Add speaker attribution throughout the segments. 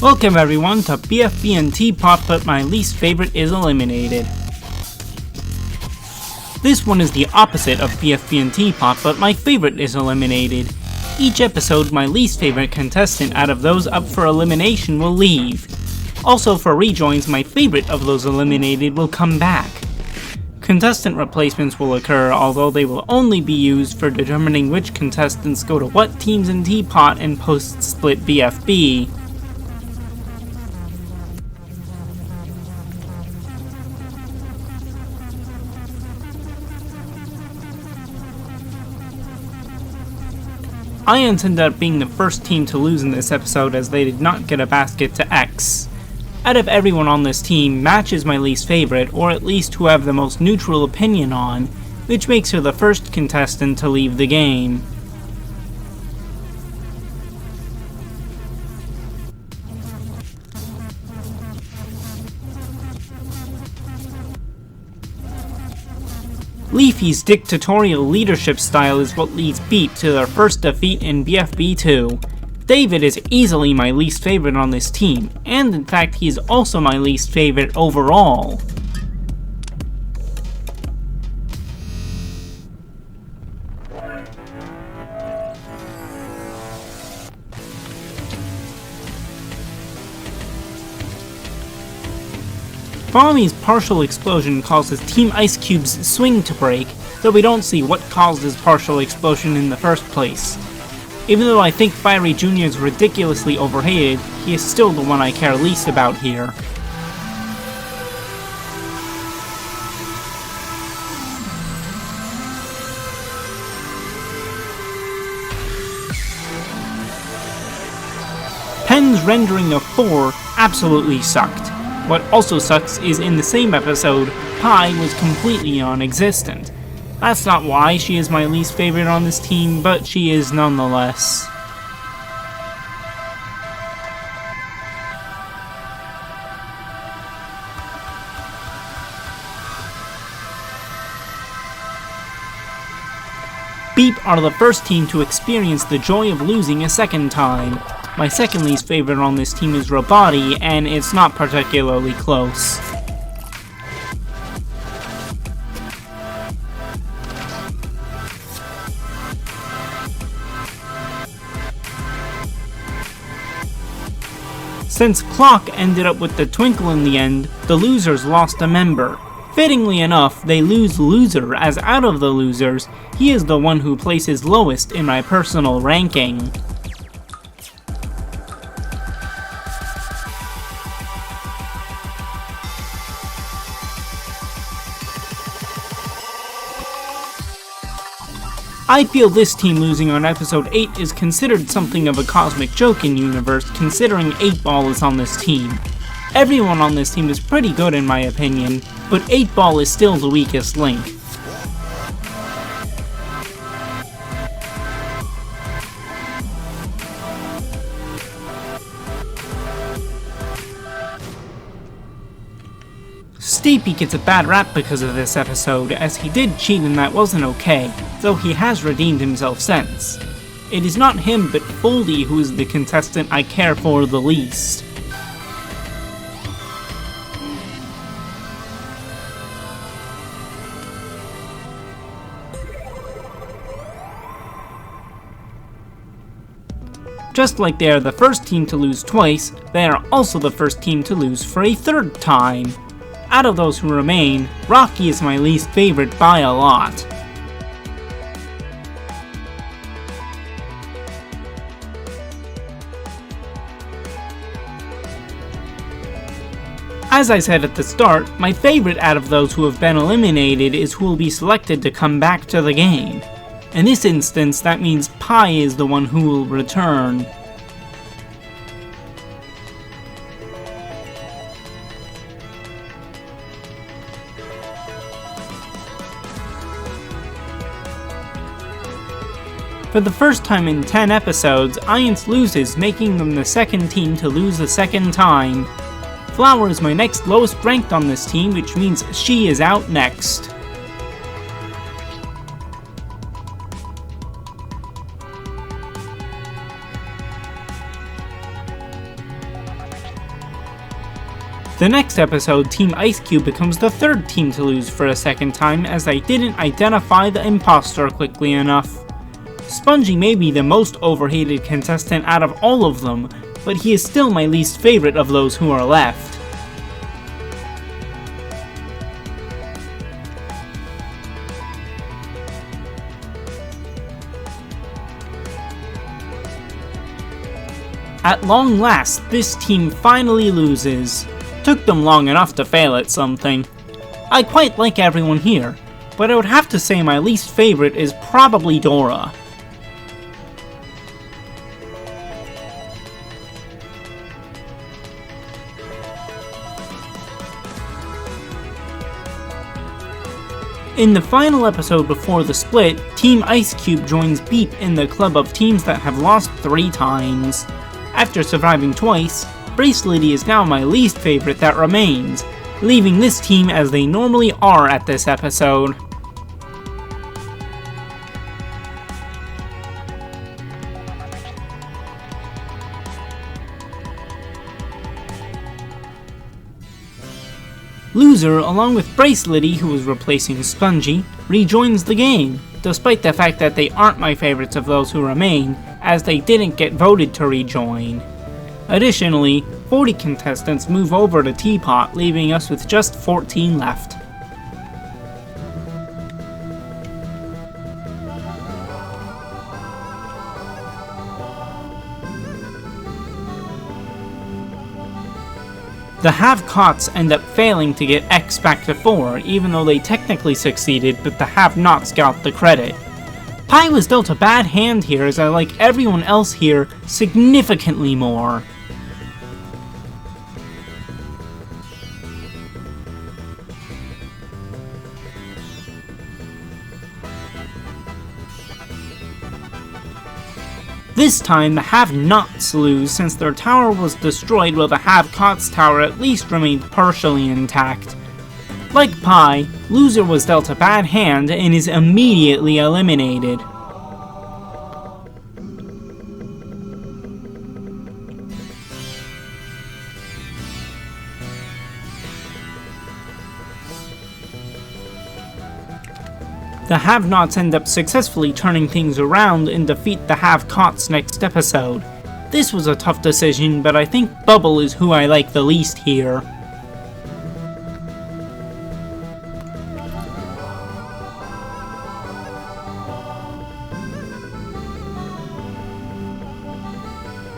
Speaker 1: Welcome everyone to BFB and TPOT, but my least favorite is eliminated. This one is the opposite of BFB and TPOT, but my favorite is eliminated. Each episode, my least favorite contestant out of those up for elimination will leave. Also for rejoins, my favorite of those eliminated will come back. Contestant replacements will occur, although they will only be used for determining which contestants go to what teams in TPOT and post-split BFB. Ions ended up being the first team to lose in this episode as they did not get a basket to X. Out of everyone on this team, Match is my least favorite, or at least who I have the most neutral opinion on, which makes her the first contestant to leave the game. Leafy's dictatorial leadership style is what leads Biped to their first defeat in BFB 2. David is easily my least favorite on this team, and in fact he is also my least favorite overall. Fami's partial explosion causes Team Ice Cube's swing to break, though we don't see what caused his partial explosion in the first place. Even though I think Fiery Jr. is ridiculously overhated, he is still the one I care least about here. Pen's rendering of 4 absolutely sucked. What also sucks is in the same episode, Pi was completely non-existent. That's not why she is my least favorite on this team, but she is nonetheless. Biped are the first team to experience the joy of losing a second time. My second least favorite on this team is Robati, and it's not particularly close. Since Clock ended up with the Twinkle in the end, the losers lost a member. Fittingly enough, they lose Loser, as out of the losers, he is the one who places lowest in my personal ranking. I feel this team losing on episode 8 is considered something of a cosmic joke in universe, considering 8-Ball is on this team. Everyone on this team is pretty good in my opinion, but 8-Ball is still the weakest link. Steepy gets a bad rap because of this episode, as he did cheat and that wasn't okay, though he has redeemed himself since. It is not him but Foldy who is the contestant I care for the least. Just like they are the first team to lose twice, they are also the first team to lose for a third time. Out of those who remain, Rocky is my least favorite by a lot. As I said at the start, my favorite out of those who have been eliminated is who will be selected to come back to the game. In this instance, that means Pi is the one who will return. For the first time in 10 episodes, Ions loses, making them the second team to lose a second time. Flower is my next lowest ranked on this team, which means she is out next. The next episode, Team Ice Cube becomes the third team to lose for a second time as they didn't identify the imposter quickly enough. Spongy may be the most overhated contestant out of all of them, but he is still my least favorite of those who are left. At long last, this team finally loses. Took them long enough to fail at something. I quite like everyone here, but I would have to say my least favorite is probably Dora. In the final episode before the split, Team Ice Cube joins Biped in the club of teams that have lost 3 times. After surviving twice, Bracelety is now my least favorite that remains, leaving this team as they normally are at this episode. Loser, along with Bracelety, who is replacing Spongy, rejoins the game, despite the fact that they aren't my favorites of those who remain, as they didn't get voted to rejoin. Additionally, 40 contestants move over to TPOT, leaving us with just 14 left. The have-cots end up failing to get X back to 4, even though they technically succeeded, but the have-nots got the credit. Pi was dealt a bad hand here as I like everyone else here significantly more. This time, the have-nots lose since their tower was destroyed while the have-cots tower at least remained partially intact. Like Pi, Loser was dealt a bad hand and is immediately eliminated. The have-nots end up successfully turning things around and defeat the have-cots next episode. This was a tough decision, but I think Bubble is who I like the least here.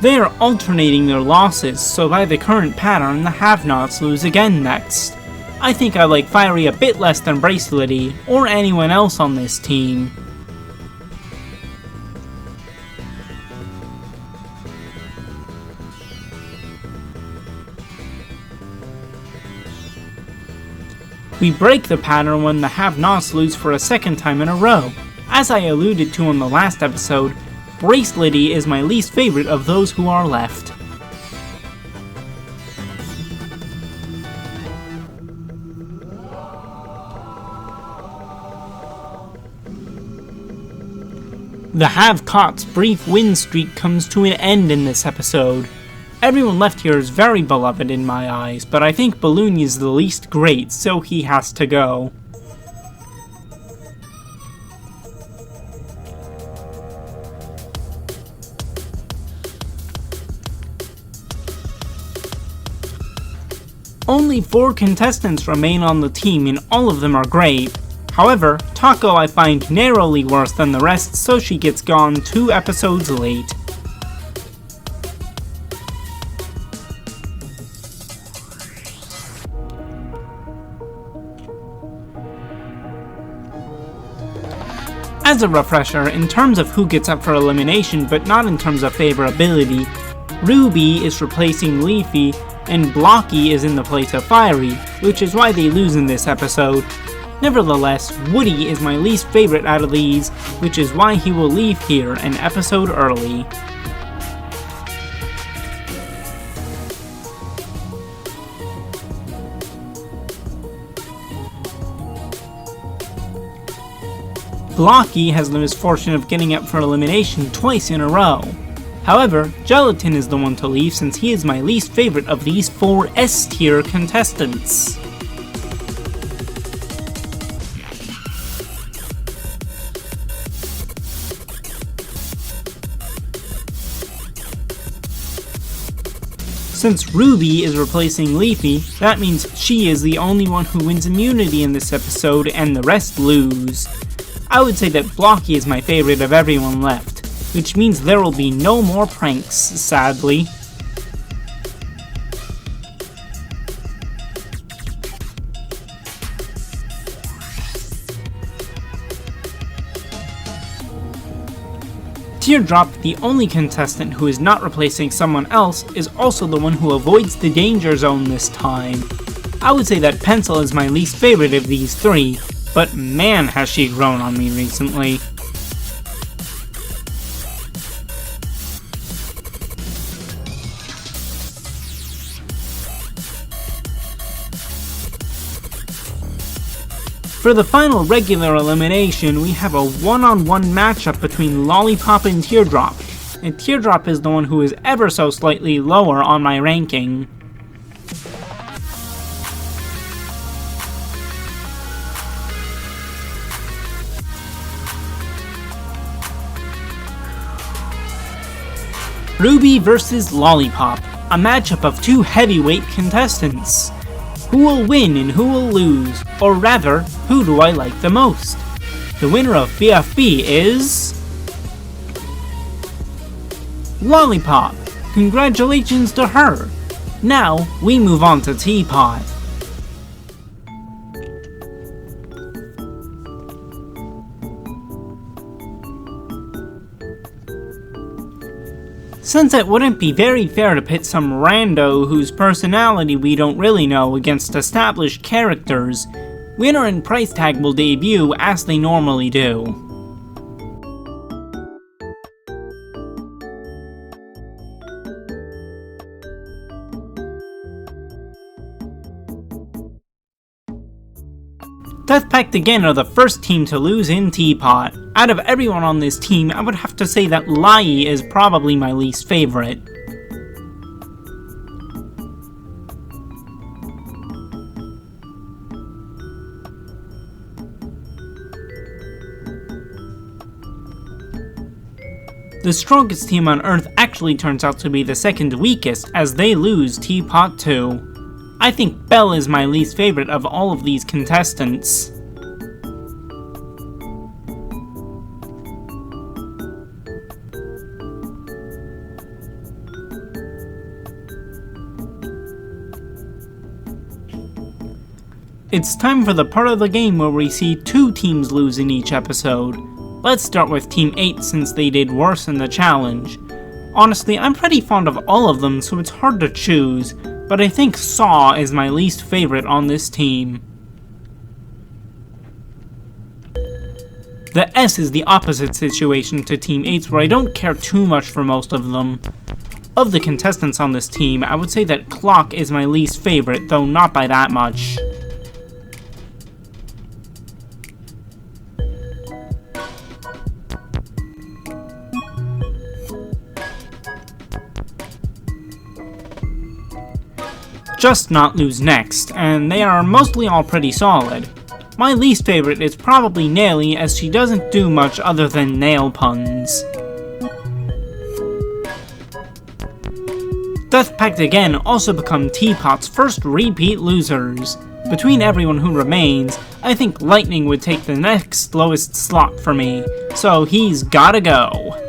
Speaker 1: They are alternating their losses, so by the current pattern, the have-nots lose again next. I think I like Fiery a bit less than Bracelety, or anyone else on this team. We break the pattern when the have-nots lose for a second time in a row. As I alluded to in the last episode, Bracelety is my least favorite of those who are left. The have-cots' brief win streak comes to an end in this episode. Everyone left here is very beloved in my eyes, but I think Balloon is the least great, so he has to go. Only 4 contestants remain on the team and all of them are great. However, Taco I find narrowly worse than the rest, so she gets gone 2 episodes late. As a refresher, in terms of who gets up for elimination, but not in terms of favorability, Ruby is replacing Leafy, and Blocky is in the place of Fiery, which is why they lose in this episode. Nevertheless, Woody is my least favorite out of these, which is why he will leave here an episode early. Blocky has the misfortune of getting up for elimination twice in a row. However, Gelatin is the one to leave since he is my least favorite of these 4 S-tier contestants. Since Ruby is replacing Leafy, that means she is the only one who wins immunity in this episode and the rest lose. I would say that Blocky is my favorite of everyone left, which means there will be no more pranks, sadly. Teardrop, the only contestant who is not replacing someone else, is also the one who avoids the danger zone this time. I would say that Pencil is my least favorite of these 3, but man has she grown on me recently. For the final regular elimination, we have a one-on-one matchup between Lollipop and Teardrop, and Teardrop is the one who is ever so slightly lower on my ranking. Ruby versus Lollipop, a matchup of 2 heavyweight contestants. Who will win and who will lose? Or rather, who do I like the most? The winner of BFB is... Lollipop! Congratulations to her! Now, we move on to TPOT. Since it wouldn't be very fair to pit some rando whose personality we don't really know against established characters, winner and price tag will debut as they normally do. Death Pact again are the first team to lose in TPOT. Out of everyone on this team, I would have to say that Lai is probably my least favorite. The strongest team on Earth actually turns out to be the second weakest, as they lose TPOT 2. I think Belle is my least favorite of all of these contestants. It's time for the part of the game where we see 2 teams lose in each episode. Let's start with Team 8 since they did worse in the challenge. Honestly, I'm pretty fond of all of them, so it's hard to choose, but I think Saw is my least favorite on this team. The S is the opposite situation to Team 8's, where I don't care too much for most of them. Of the contestants on this team, I would say that Clock is my least favorite, though not by that much. Just Not lose next, and they are mostly all pretty solid. My least favorite is probably Nelly, as she doesn't do much other than nail puns. Death Pact again also become TPOT's first repeat losers. Between everyone who remains, I think Lightning would take the next lowest slot for me, so he's gotta go.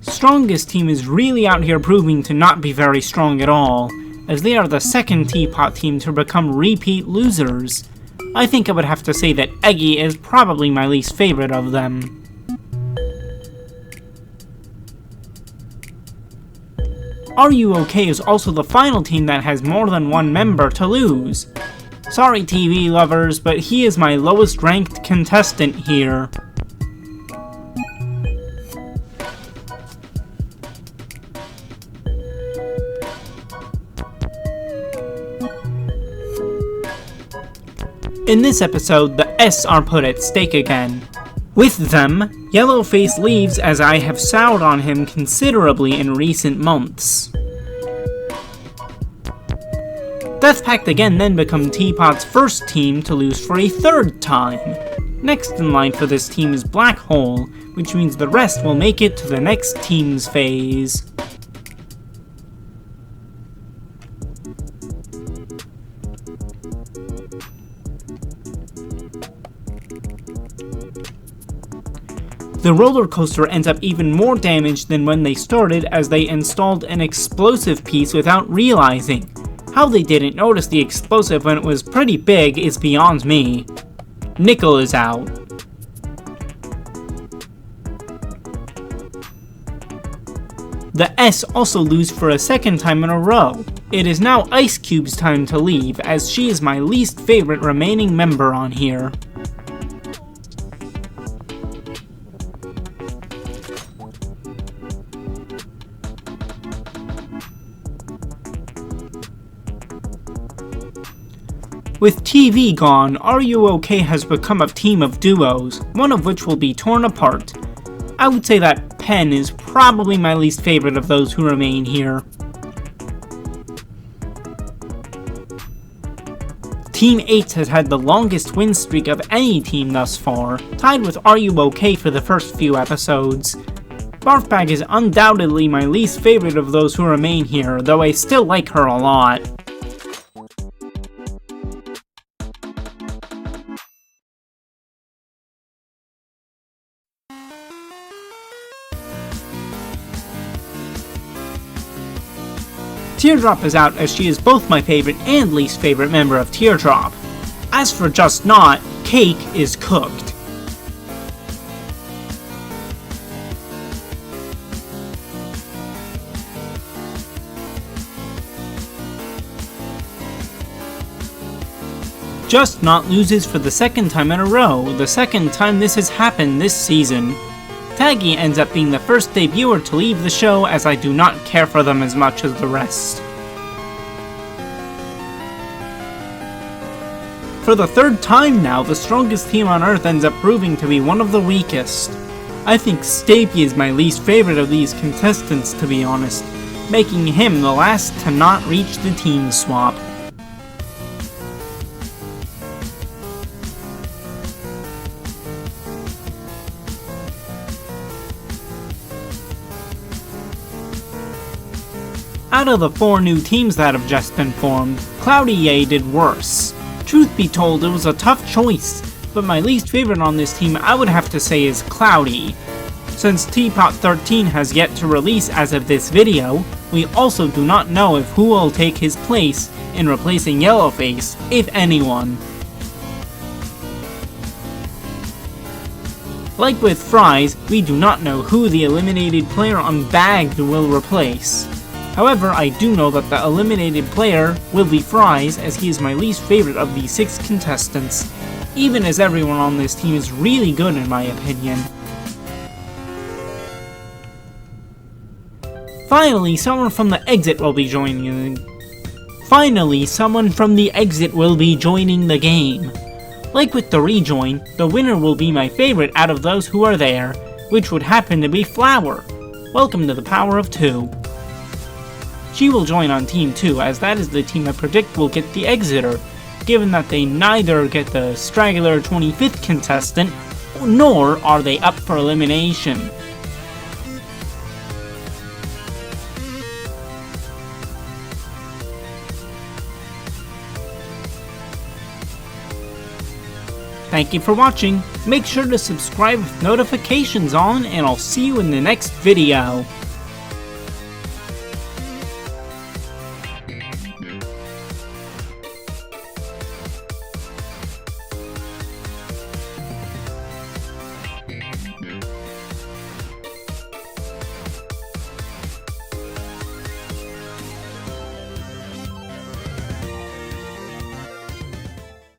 Speaker 1: Strongest team is really out here proving to not be very strong at all, as they are the second TPOT team to become repeat losers. I think I would have to say that Eggy is probably my least favorite of them. Are You OK is also the final team that has more than one member to lose. Sorry TV lovers, but he is my lowest ranked contestant here. In this episode, the S are put at stake again. With them, Yellowface leaves as I have soured on him considerably in recent months. Death Pact again then become TPOT's first team to lose for a third time. Next in line for this team is Black Hole, which means the rest will make it to the next team's phase. The roller coaster ends up even more damaged than when they started, as they installed an explosive piece without realizing. How they didn't notice the explosive when it was pretty big is beyond me. Nickel is out. The S also lose for a second time in a row. It is now Ice Cube's time to leave, as she is my least favorite remaining member on here. With TV gone, Are You OK has become a team of duos, one of which will be torn apart. I would say that Pen is probably my least favorite of those who remain here. Team 8 has had the longest win streak of any team thus far, tied with Are You OK for the first few episodes. Barfbag is undoubtedly my least favorite of those who remain here, though I still like her a lot. Teardrop is out, as she is both my favorite and least favorite member of Teardrop. As for Just Not, Cake is cooked. Just Not loses for the second time in a row, the second time this has happened this season. Taggy ends up being the first debuter to leave the show, as I do not care for them as much as the rest. For the third time now, the strongest team on Earth ends up proving to be one of the weakest. I think Stapy is my least favorite of these contestants, to be honest, making him the last to not reach the team swap. Out of the 4 new teams that have just been formed, Cloudy did worse. Truth be told, it was a tough choice, but my least favorite on this team I would have to say is Cloudy. Since TPOT 13 has yet to release as of this video, we also do not know if who will take his place in replacing Yellowface, if anyone. Like with Fries, we do not know who the eliminated player on Bagged will replace. However, I do know that the eliminated player will be Fries, as he is my least favorite of the 6 contestants, even as everyone on this team is really good in my opinion. Finally, someone from the exit will be joining the game. Like with the rejoin, the winner will be my favorite out of those who are there, which would happen to be Flower. Welcome to the power of 2. She will join on Team 2, as that is the team I predict will get the Exiter, given that they neither get the straggler 25th contestant, nor are they up for elimination. Thank you for watching. Make sure to subscribe with notifications on, and I'll see you in the next video.